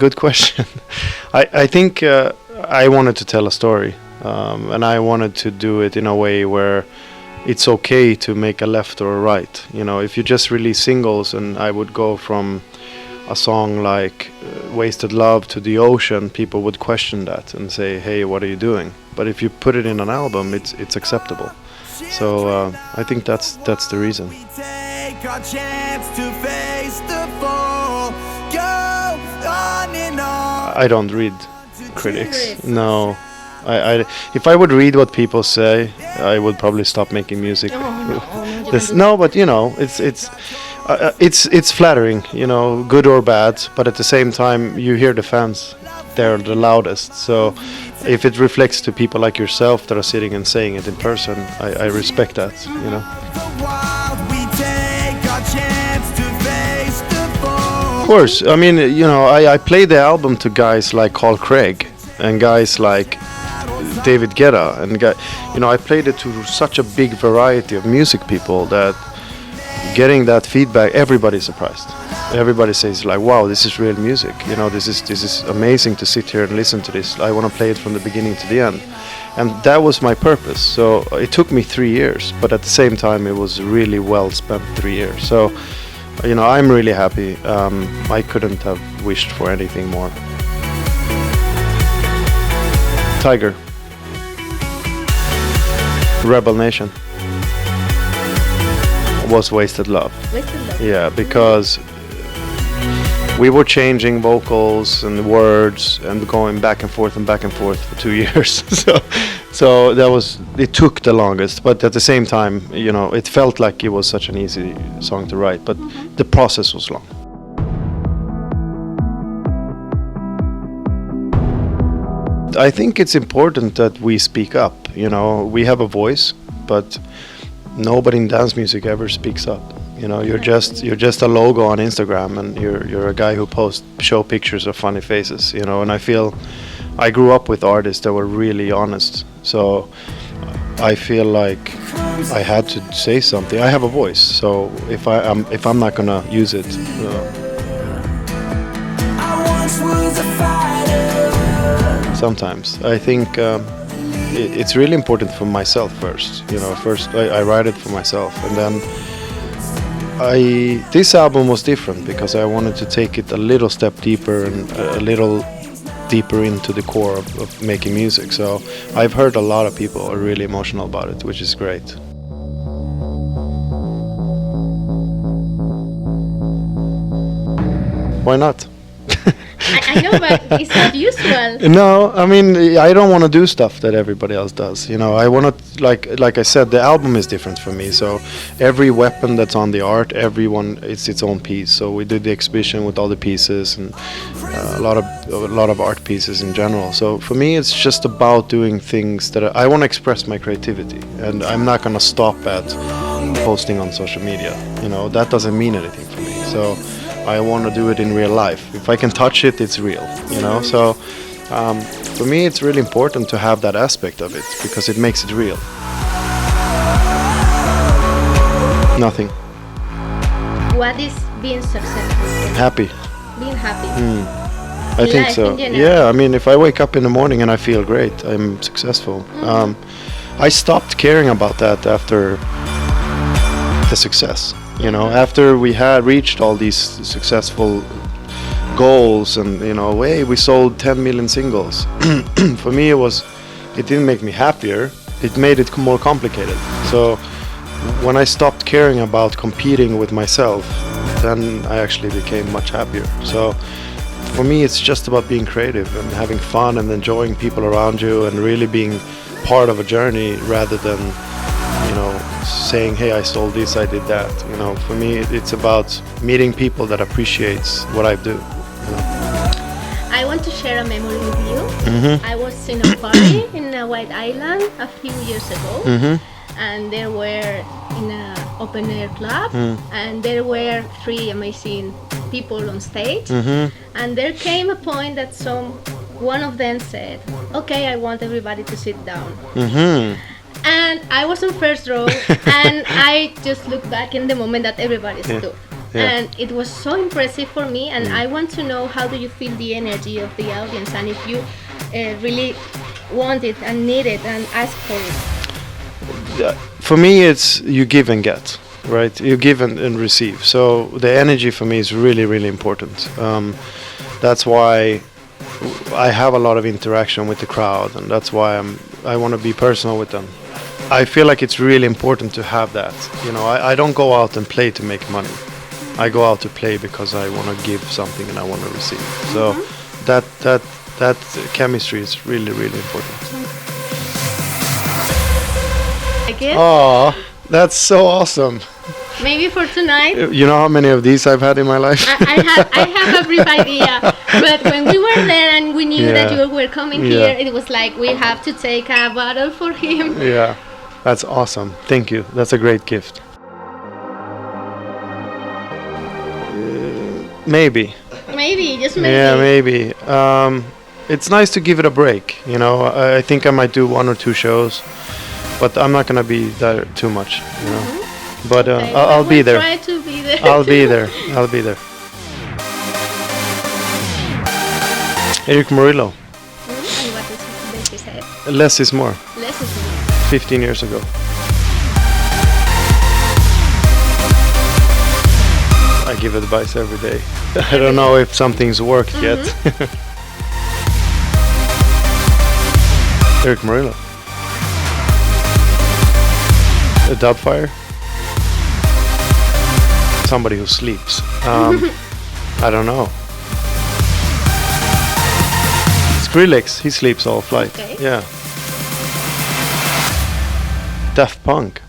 good question. I think I wanted to tell a story, and I wanted to do it in a way where it's okay to make a left or a right. You know, if you just release singles, and I would go from a song like Wasted Love to The Ocean, people would question that and say, hey, what are you doing? But if you put it in an album, it's acceptable. So I think that's the reason. We take our chance to face the fall. Go on and on. I don't read critics. No. I if I would read what people say, I would probably stop making music. No, but you know, it's flattering, you know, good or bad. But at the same time, you hear the fans; they're the loudest. So, if it reflects to people like yourself that are sitting and saying it in person, I respect that, you know. Of course, I mean, you know, I played the album to guys like Carl Craig and guys like David Guetta, and you know, I played it to such a big variety of music people that getting that feedback, everybody's surprised. Everybody says like, wow, this is real music, you know, this is amazing to sit here and listen to this. I want to play it from the beginning to the end. And that was my purpose. So it took me 3 years, but at the same time it was really well spent 3 years. So, you know, I'm really happy. I couldn't have wished for anything more. Tiger. Rebel Nation. Was Wasted Love. Wasted Love. Yeah, because we were changing vocals and words and going back and forth for 2 years. so that was, it took the longest, but at the same time, you know, it felt like it was such an easy song to write, but the process was long. I think it's important that we speak up. You know, we have a voice, but nobody in dance music ever speaks up. You know, you're just a logo on Instagram, and you're a guy who show pictures of funny faces. You know, and I feel I grew up with artists that were really honest. So I feel like I had to say something. I have a voice, so if I'm not gonna use it. Sometimes I think it's really important for myself first. You know, first I write it for myself, and then this album was different because I wanted to take it a little step deeper and a little deeper into the core of making music. So I've heard a lot of people are really emotional about it, which is great. Why not? I know, but it's not usual. No, I mean, I don't want to do stuff that everybody else does. You know, I want to, like I said, the album is different for me. So every weapon that's on the art, everyone, it's its own piece. So we did the exhibition with all the pieces and a lot of art pieces in general. So for me, it's just about doing things that I want to express my creativity, and I'm not going to stop at posting on social media. You know, that doesn't mean anything for me. So I want to do it in real life. If I can touch it, it's real, you know. So for me, it's really important to have that aspect of it because it makes it real. Nothing. What is being successful? Happy. Being happy. I think so. Yeah, I mean, if I wake up in the morning and I feel great, I'm successful. I stopped caring about that after the success. You know, after we had reached all these successful goals, and you know, we sold 10 million singles. For me, it didn't make me happier. It made it more complicated. So when I stopped caring about competing with myself, then I actually became much happier. So for me, it's just about being creative and having fun and enjoying people around you and really being part of a journey rather than, you know, saying, hey, I stole this, I did that. You know, for me, it's about meeting people that appreciates what I do. You know? I want to share a memory with you. I was in a party in a White Island a few years ago, and there were in an open air club, and there were 3 amazing people on stage, and there came a point that one of them said, okay, I want everybody to sit down. And I was on first row, and I just looked back in the moment that everybody stood. And it was so impressive for me, and I want to know, how do you feel the energy of the audience, and if you really want it and need it and ask for it? For me, it's you give and get, right? You give and receive. So the energy for me is really, really important. That's why I have a lot of interaction with the crowd, and that's why I want to be personal with them. I feel like it's really important to have that. You know, I don't go out and play to make money. I go out to play because I want to give something and I want to receive. So that chemistry is really, really important. Oh, that's so awesome. Maybe for tonight. You know how many of these I've had in my life? I have a brief idea, but when we were there and we knew that you were coming here, it was like, we have to take a bottle for him. Yeah, that's awesome. Thank you. That's a great gift. Maybe. Maybe, just maybe. Yeah, maybe. It's nice to give it a break. You know, I think I might do 1 or 2 shows, but I'm not gonna be there too much. You know. But I'll be there. Try to be there. I'll be there. I'll be there. Eric Murillo. And what did he say? Less is more. Less is more. 15 years ago. I give advice every day. I don't know if something's worked yet. Eric Murillo. A Dubfire. Somebody who sleeps. I don't know. Skrillex, he sleeps all flight. Okay. Yeah. Daft Punk.